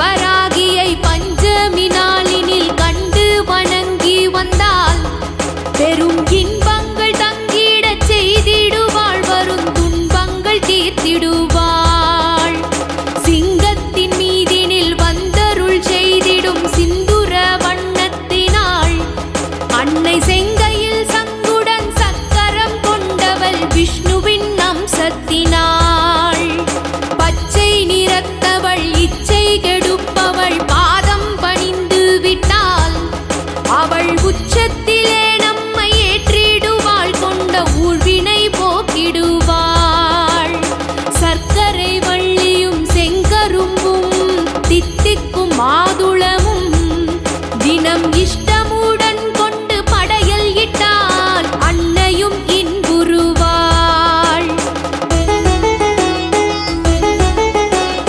வராகியை பஞ்சமி நாளினில் கண்டு வணங்கி வந்தால் பெரும் இன்பங்கள் தங்கிடச் செய்திடுவாள், வரும் துன்பங்கள் தீர்த்திடுவாள். சிங்கத்தின் மீதினில் வந்தருள் செய்திடும் சிந்துர வண்ணத்தினாள், அன்னை செங்கையில் சங்குடன் சக்கரம் கொண்டவள் விஷ்ணுவின் அம்சத்தினாள். பச்சை நிறத்தவள்